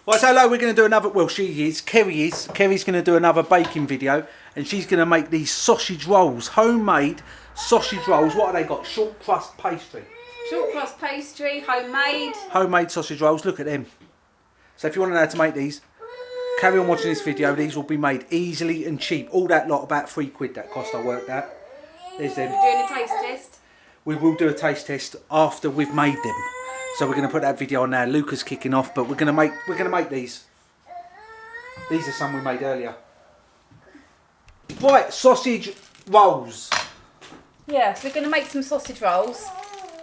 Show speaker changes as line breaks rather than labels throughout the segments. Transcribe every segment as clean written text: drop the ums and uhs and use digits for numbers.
Right, so hello, we're going to do another, well she is, Kerry's going to do another baking video and she's going to make these sausage rolls, homemade sausage rolls. What have they got? Short crust pastry.
Short crust pastry, homemade.
Homemade sausage rolls, look at them. So if you want to know how to make these, carry on watching this video. These will be made easily and cheap. All that lot, about £3 that cost, I worked out. There's them.
We're doing a taste test.
We will do a taste test after we've made them. So we're going to put that video on now. Luca's kicking off, but we're going to make these. These are some we made earlier. Right, sausage rolls.
Yeah, so we're going to make some sausage rolls.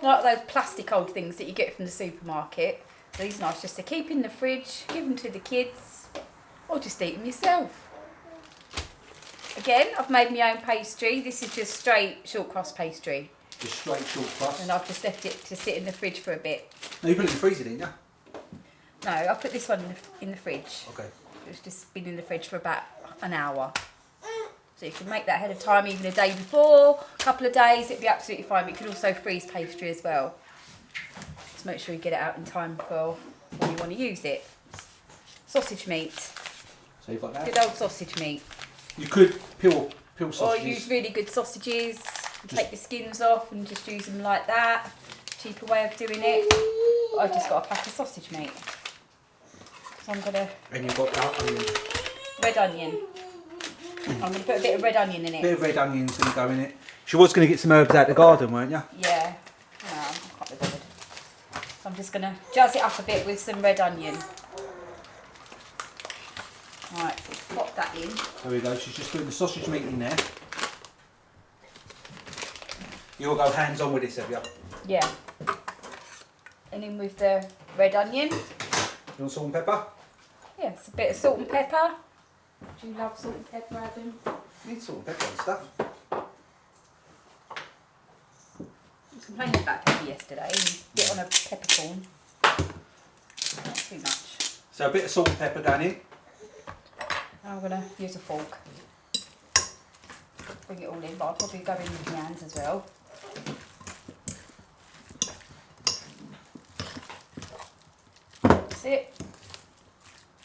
Like those plastic old things that you get from the supermarket. These are nice just to keep in the fridge, give them to the kids, or just eat them yourself. Again, I've made my own pastry. This is just straight short crust pastry.
Just straight short crust.
And I've just left it to sit in the fridge for a bit.
No, you put it in the freezer, didn't you?
No, I put this one in the fridge.
Okay.
It's just been in the fridge for about an hour. So you can make that ahead of time, even a day before, a couple of days, it'd be absolutely fine. But you can also freeze pastry as well. Just make sure you get it out in time for when you want to use it. Sausage meat.
So you've got that.
Good old sausage meat.
You could peel sausages.
Or use really good sausages. Take the skins off and just use them like that. Cheaper way of doing it. But I've just got a pack of sausage meat. So I'm gonna.
And you've got that onion.
Red onion. I'm going to put a bit of red onion in it.
Bit of red onion's going to go in it. She was going to get some herbs out the garden, weren't you?
Yeah. No, I can't be bothered. So I'm just going to jazz it up a bit with some red onion. Right, so pop that in.
There we go. She's just putting the sausage meat in there. You'll go hands on with this, have you?
Yeah. And in with the red onion.
You want salt and pepper?
Yes, a bit of salt and pepper. Do you love salt and pepper, Adam?
You need salt and pepper and stuff.
You complained about pepper yesterday. You bit on a peppercorn. Not too much.
So a bit of salt and pepper going in.
Now I'm going to use a fork. Bring it all in, but I'll probably go in with my hands as well. That's it.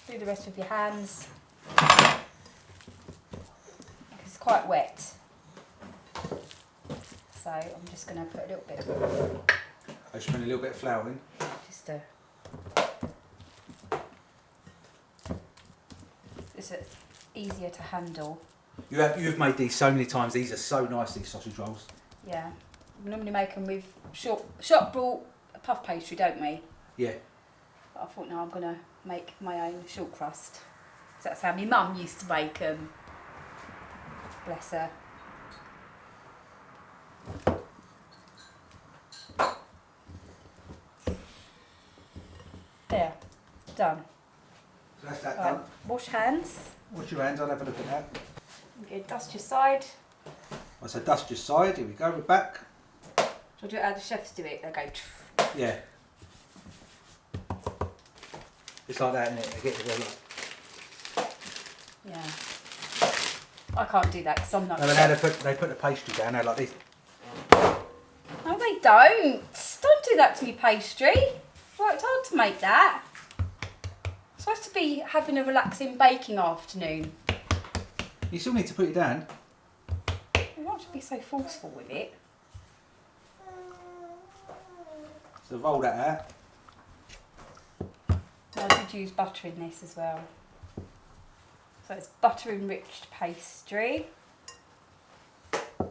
Do the rest with your hands. It's quite wet. So I'm just going to put a little bit of...
I just put a little bit of flour in.
Just a... It's easier to handle.
You've made these so many times. These are so nice, these sausage rolls.
Yeah. We normally make them with shop brought puff pastry, don't we?
Yeah.
But I thought, no, I'm going to make my own short crust. So that's how my mum used to make them. Bless her. There. Done.
So that's that
Right,
done.
wash hands.
Wash your hands. I'll have a look at that.
Okay, dust your side.
I said dust your side. Here we go. We're back.
Shall I do it how the chefs do it? They go...
Yeah. It's like that, isn't it? They get it well.
Yeah. I can't do that because I'm not...
And then they put the pastry down there like this.
No, they don't. Don't do that to me, pastry. Right, it's hard to make that. It's supposed to be having a relaxing baking afternoon.
You still need to put it down.
You don't have to be so forceful with it.
So roll that out.
I did use butter in this as well. So it's butter enriched pastry. I'll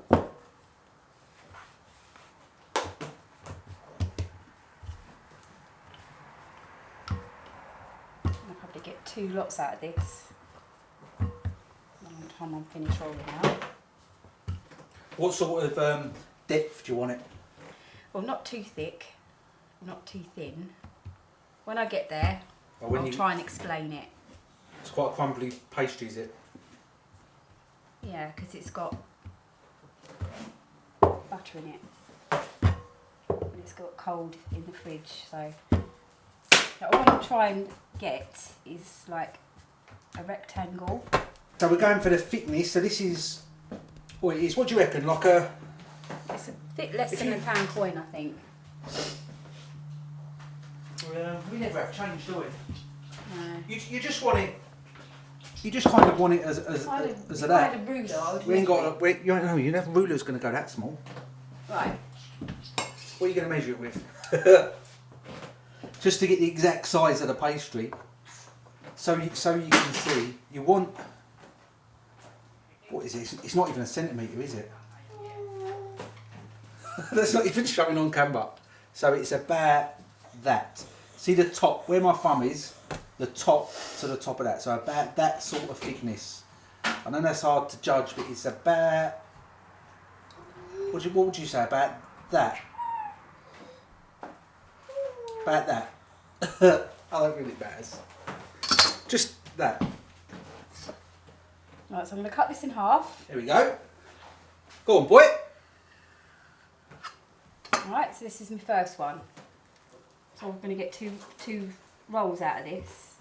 probably get 2 lots out of this. By the time I'm finished rolling out.
What sort of depth do you want it?
Well, not too thick, not too thin. When I get there,
Well,
I'll try and explain it.
It's quite a crumbly pastry, is it?
Yeah, because it's got butter in it. And it's got cold in the fridge, so... Now, all I'm trying to get is like a rectangle.
So we're going for the thickness. So this is... What it is? What do you reckon? Like a...
It's a bit less than a pound coin, I think.
We never have change, do we?
No.
You just want it. You just kind of want it as a that.
Kind of ruler, I would
We ain't got.
measure
You don't know. You never ruler's going to go that small.
it. Right.
What are you going to measure it with? Just to get the exact size of the pastry. So you can see. You want. What is it? It's not even a centimetre, is it? That's not even showing on camera. So it's about that. See the top, where my thumb is, the top to the top of that. So about that sort of thickness. I know that's hard to judge, but it's about, what would you say, about that? About that. I don't really matters. Just that.
Right, so I'm going to cut this in half.
There we go. Go on, boy.
Right, so this is my first one. So I'm going to get two rolls out of this.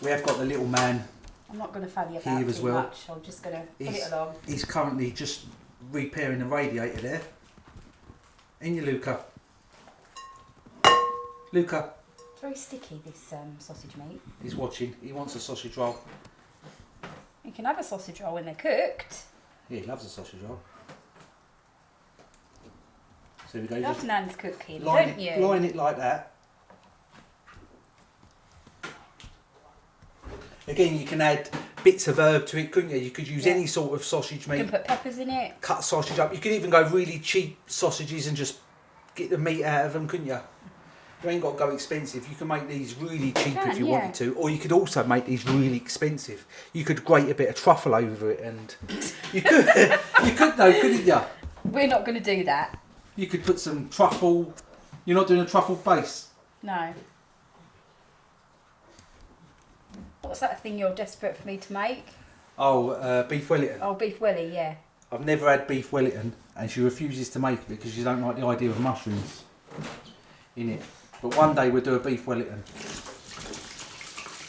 We have got the little man.
I'm not going to fanny about
Here as
too
well.
much. I'm just going to put it along.
He's currently just repairing the radiator there. In you, Luca. Luca.
It's very sticky, this sausage meat.
He's watching. He wants a sausage roll.
You can have a sausage roll when they're cooked.
Yeah, he loves a sausage roll. So we go.
You love
Just
Nan's cooking,
line
don't
it,
you?
line it like that. Again, you can add bits of herb to it, couldn't you? You could use
Yeah.
any sort of sausage
You
meat.
can put peppers in it.
Cut sausage up. You could even go really cheap sausages and just get the meat out of them, couldn't you? You ain't got to go expensive. You can make these really cheap if you
yeah.
wanted to, or you could also make these really expensive. You could grate a bit of truffle over it, and you could, you could though, couldn't you?
We're not going to do that.
You could put some truffle. You're not doing a truffle base.
No. What's that thing you're desperate for me to make?
Oh, beef Wellington.
Oh, beef welly, yeah.
I've never had beef Wellington, and she refuses to make it because she don't like the idea of mushrooms in it. But one day we'll do a beef Wellington.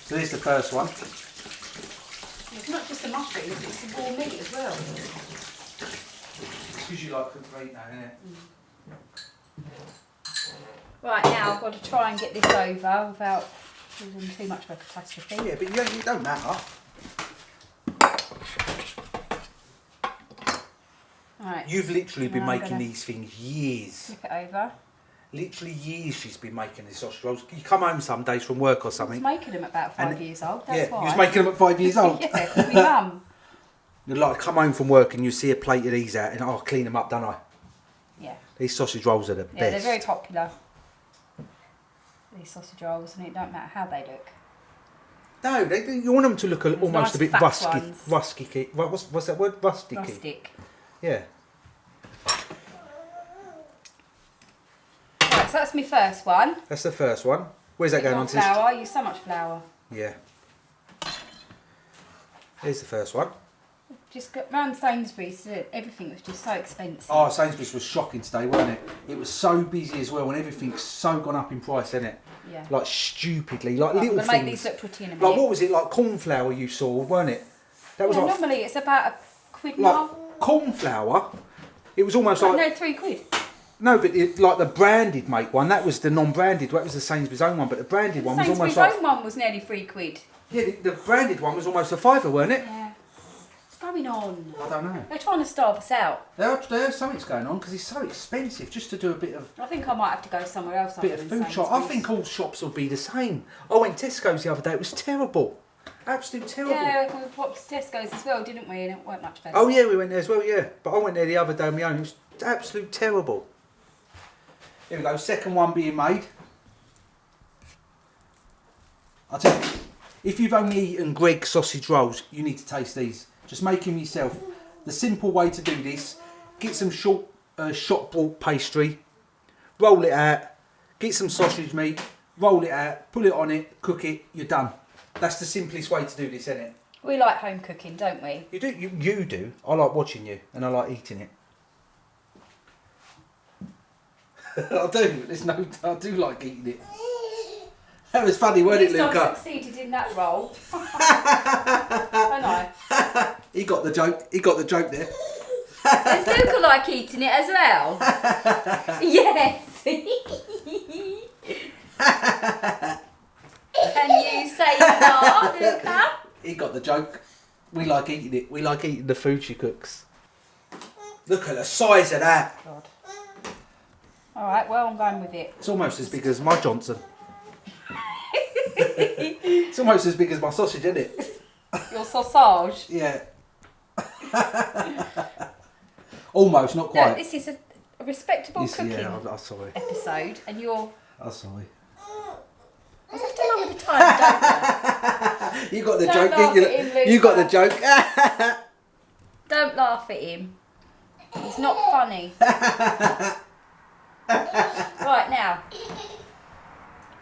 So there's the first one.
It's not just the mushrooms, it's the raw meat as well.
Because you like cooked meat now, isn't it?
Right, now I've got to try and get this over without causing too much of a catastrophe.
Yeah, but it don't matter.
Right,
You've literally been
Now I'm
making
gonna-
these things years.
flip it over.
Literally years she's been making these sausage rolls. You come home some days from work or
I was
something.
making them at about 5 years old, that's
Yeah,
why.
you was making them at 5 years old.
Yeah, with my mum.
You'd like come home from work and you see a plate of these out and I'll clean them up, don't I?
Yeah.
These sausage rolls are the
Yeah, they're
best.
very popular. These sausage rolls, and it don't matter how they look.
No, you want them to look almost
nice
a bit
fat
rusty.
ones.
Rusty. What's that word? Rusty.
Rustic.
Yeah.
Right, so that's my first one.
That's the first one. Where's that going on to?
Flour, I use so much flour.
Yeah. Here's the first one.
Just got round Sainsbury's, everything was just so expensive.
Oh, Sainsbury's was shocking today, wasn't it? It was so busy as well, and everything's so gone up in price, isn't it?
Yeah.
Like stupidly, like
Right,
little
I'm gonna make
things.
these look pretty in a
Like
minute.
what was it? Like corn flour you saw, weren't it? That was
Yeah,
like
normally it's about £1 now.
corn flour. It was almost like
No, £3.
no, but like the branded make one. That was the non-branded. That was the Sainsbury's own one, but the branded one was almost
Sainsbury's
like
own one was nearly £3.
yeah. The branded one was almost a fiver, weren't it?
Yeah. What's going on?
I don't know.
They're trying to starve us out.
There's something's going on because it's so expensive just to do a bit of
I think I might have to go somewhere else.
bit
other
of
than
food shop. I
Sainsbury's.
think all shops will be the same. I went Tesco's the other day. It was terrible, absolute terrible.
Yeah, we popped to Tesco's as well, didn't we? And it weren't much better.
Oh yeah, we went there as well. Yeah, but I went there the other day on my own. It was absolute terrible. Here we go. Second one being made. I'll tell you, if you've only eaten Greggs sausage rolls, you need to taste these. Just make them yourself. The simple way to do this: get some shop bought pastry, roll it out, get some sausage meat, roll it out, put it on it, cook it. You're done. That's the simplest way to do this, isn't it?
We like home cooking, don't we?
You do. You do. I like watching you, and I like eating it. I do. There's no. I do like eating it. That was funny,
At
wasn't it,
least I
Luca?
succeeded in that role. I know.
He got the joke. He got the joke there.
Does Luca like eating it as well? Yes.
got the joke. We like eating it. We like eating the food she cooks. Look at the size of that.
God. All right, well, I'm going with it.
It's almost as big as my Johnson. It's almost as big as my sausage, isn't it?
Your sausage.
Yeah. Almost, not quite.
No, this is a respectable cooking
Yeah, I'm sorry.
episode, and you're.
I'm sorry.
I have to lower the time, don't you?
You got the
Don't
joke,
laugh
didn't
at him,
you? You got the
Luca.
joke.
Don't laugh at him. It's not funny. Right, now.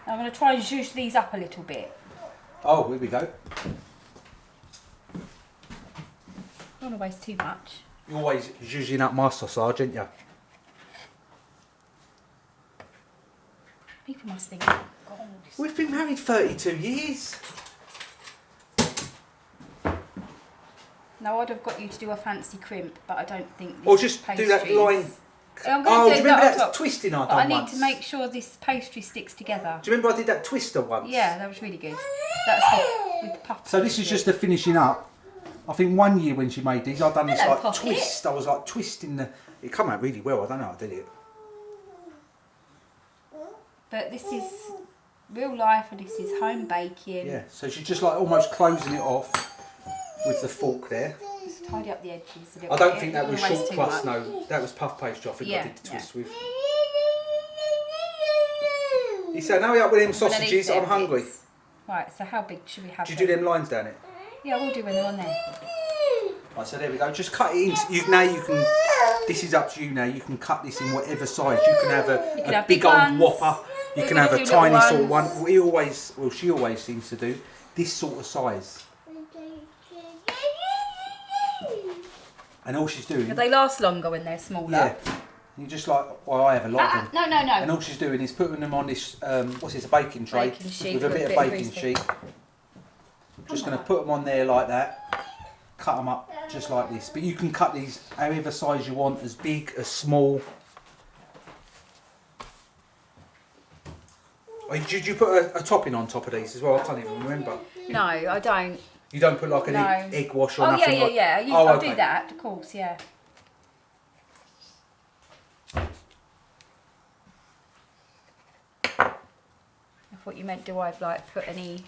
I'm going to try and zhuzh these up a little bit.
Oh, here we go.
I don't want to waste too much.
You're always zhuzhing up my sausage, aren't you?
People must think, God, this-
We've been married 32 years.
No, I'd have got you to do a fancy crimp, but I don't think this
Or just do that
pastry's-
line.
I'm
Oh,
going
do
to
you
do
remember
that on
that
top.
twisting I
But
done
I need
once?
to make sure this pastry sticks together.
Do you remember I did that twister once?
Yeah, that was really good. That's with the puff.
So this is just the finishing up. I think one year when she made these, I done this
Hello,
like
Poppy.
twist. I was like twisting the. It come out really well. I don't know how I did it.
But this is real life, and this is home baking.
Yeah. So she's just like almost closing it off with the fork there.
Just tidy up the edges a little
I don't
bit.
think that was
Don't waste
short
too
crust.
much.
No, that was puff pastry. I think I
Yeah,
did the
yeah.
twist with. He said, "Now we up with them
I'm gonna
sausages.
need
I'm
them
hungry."
bits. Right. So how big should we have?
Did you do them lines down it?
Yeah, we'll do when they're on there.
Right, so there we go. Just cut it in. Now you can. This is up to you now. You can cut this in whatever size. You can have
You can
a
have
big
big
old
ones.
whopper. You
We're
can
gonna
have a
do little
tiny sort of
ones.
one. We always, well, she always seems to do this sort of size. And all she's doing.
But they last longer when they're smaller.
Yeah. You just like, well, I have a lot of them.
No, no, no.
And all she's doing is putting them on this, what's this, a baking tray
Baking sheet
with a
with
bit
a
of
bit of
baking
grease.
sheet. Just going to put them on there like that, cut them up just like this. But you can cut these however size you want, as big, as small. Oh, did you put a topping on top of these as well? I can't even remember.
No, I don't.
You don't put like an
No.
egg wash or
Oh,
nothing
yeah,
like
yeah, yeah.
Oh,
I'll
okay.
do that, of course, yeah. I thought you meant, do I like put any?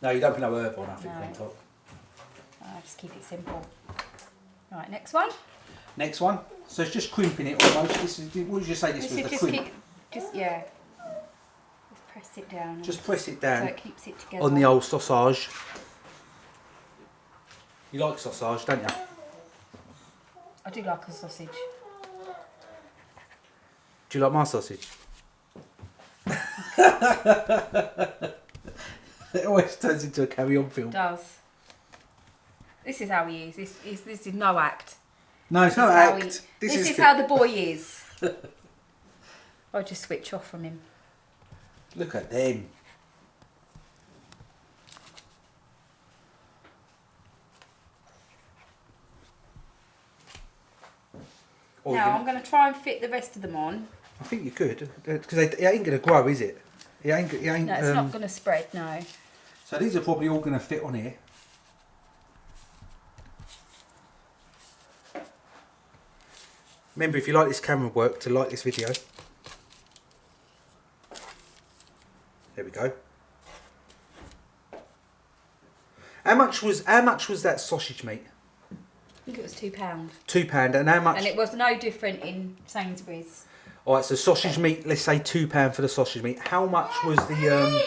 No, you don't put no herb or nothing
No.
on top.
Just keep it simple. Right, next one.
Next one. So it's just crimping it almost. This is, what did you say this
This
was,
is
the
just
crimp?
keep, just yeah. Just press it down.
Just press it
so
down
it keeps it together.
on the old sausage. You like sausage, don't you?
I do like a sausage.
Do you like my sausage? It always turns into a carry-on film.
It does. This is how he is. This is no act.
No, it's not
How
act.
This
is
is how the boy is. I'll just switch off from him.
Look at them. Oh,
Now I'm going to try and fit the rest of them on.
I think you could, because it ain't going to grow, is it? It ain't.
No, it's not going to spread. No.
So these are probably all going to fit on here. Remember, if you like this camera work, to like this video. There we go. How much was that sausage meat?
I think it was £2.
£2, and how much?
And it was no different in Sainsbury's.
All right, so sausage meat. Let's say £2 for the sausage meat. How much was the?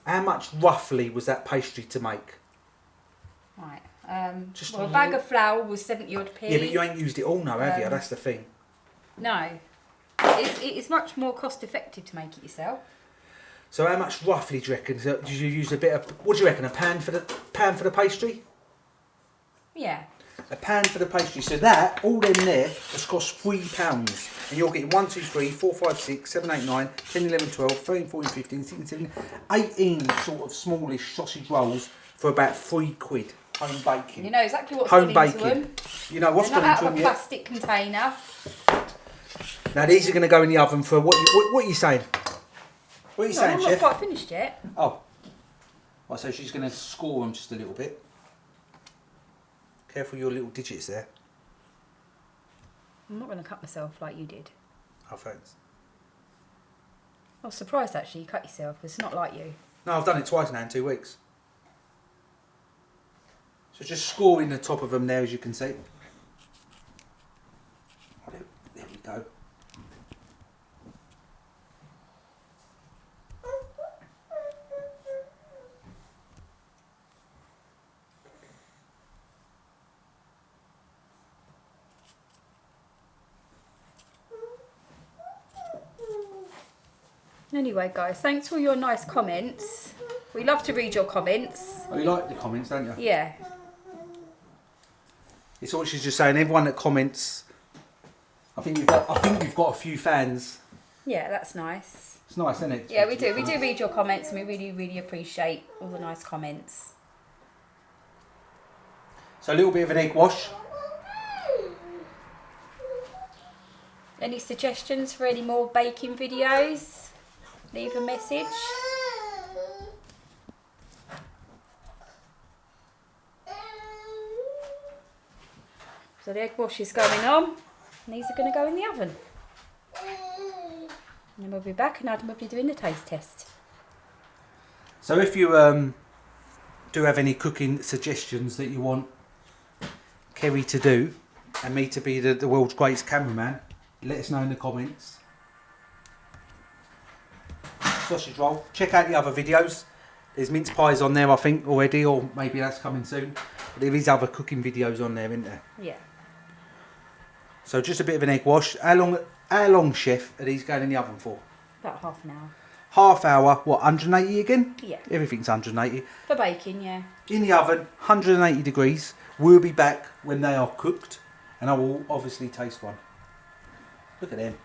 How much roughly was that pastry to make?
Right.
Just
Well,
a
a bag
little-
of flour was 70 odd p.
Yeah, but you ain't used it all now, have you?
Um,
That's the thing.
No. It's much more cost effective to make it yourself.
So how much roughly do you reckon? So did you use a bit of? What do you reckon? A pan for the pastry?
Yeah.
A pan for the pastry. So that all them there has cost £3, and you're getting 1, 2, 3, 4, 5, 6, 7, 8, 9, 10, 11, 12, 13, 14, 15, 16, 17, 18 sort of smallish sausage rolls for about £3. Home baking.
You know exactly what's
Home
gone into
baking.
them.
You know what's
They're
gone
not
into
out of
them
a
yet?
plastic container.
Now these are going to go in the oven for what are you saying? What are you
No,
saying,
I'm not
chef?
quite finished yet.
Oh, Right, so she's going to score them just a little bit. Careful your little digits there.
I'm not going to cut myself like you did.
Oh, thanks.
I was surprised actually you cut yourself. It's not like you.
No, I've done it twice now in 2 weeks. So just scoring the top of them there, as you can see. Oh, there we go.
Anyway, guys, thanks for your nice comments. We love to read your comments.
Oh, you like the comments, don't you?
Yeah.
It's what she's just saying. Everyone that comments, I think you've got a few fans.
Yeah, that's nice.
It's nice, isn't it?
Yeah, we do. We do read your comments and we really, really appreciate all the nice comments.
So a little bit of an egg wash.
Any suggestions for any more baking videos? Leave a message. So the egg wash is going on and these are going to go in the oven. And then we'll be back and Adam will be doing the taste test.
So if you do have any cooking suggestions that you want Kerry to do and me to be the world's greatest cameraman, let us know in the comments. Sausage roll. Check out the other videos. There's mince pies on there, I think, already, or maybe that's coming soon. But there is other cooking videos on there, isn't there?
Yeah.
So just a bit of an egg wash. How long, chef, are these going in the oven for?
About half an hour.
Half hour. What, 180 again?
Yeah.
Everything's 180.
For baking, yeah.
In the oven, 180 degrees. We'll be back when they are cooked, and I will obviously taste one. Look at them.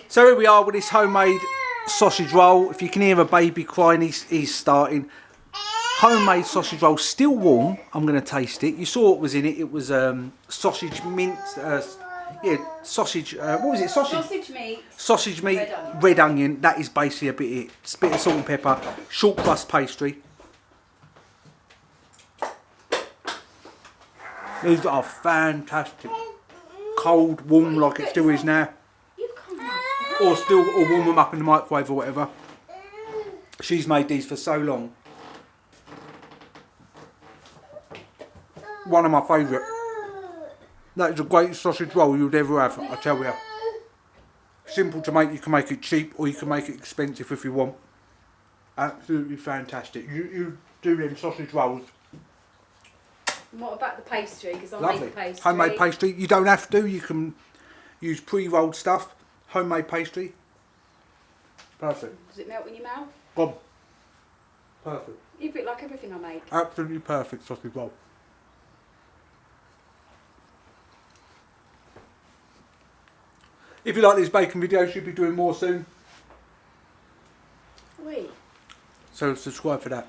So here we are with this homemade sausage roll. If you can hear a baby crying, he's starting. Homemade sausage roll, still warm. I'm going to taste it. You saw what was in it. It was sausage mint. Sausage. What was it?
Sausage meat.
Sausage meat, red onion. That is basically a bit it. It's a bit of salt and pepper. Short crust pastry. These are fantastic. Cold, warm like it still is now. Or warm them up in the microwave or whatever. She's made these for so long. One of my favourite. That is the greatest sausage roll you'd ever have, I tell you. Simple to make, you can make it cheap or you can make it expensive if you want. Absolutely fantastic. You do them sausage rolls.
And what about the pastry? Because I
Lovely.
make pastry.
Homemade pastry. You don't have to. You can use pre-rolled stuff. Homemade pastry. Perfect.
Does it melt in your mouth?
Gone. Perfect.
You bit like everything I make.
Absolutely perfect sausage roll. If you like these bacon videos, you'll be doing more soon.
Wait.
So subscribe for that.